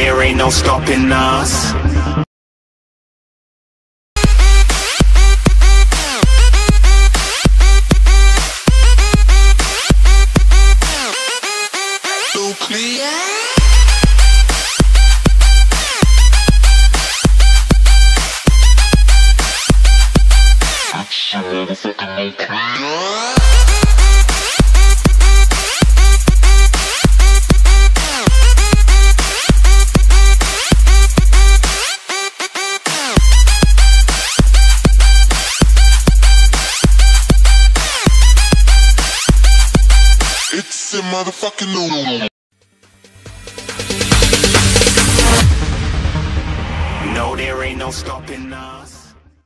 there ain't no stopping us. Nucleya. Action, motherfucking Nucleya. It's a motherfucking Nucleya. No, there ain't no stopping us.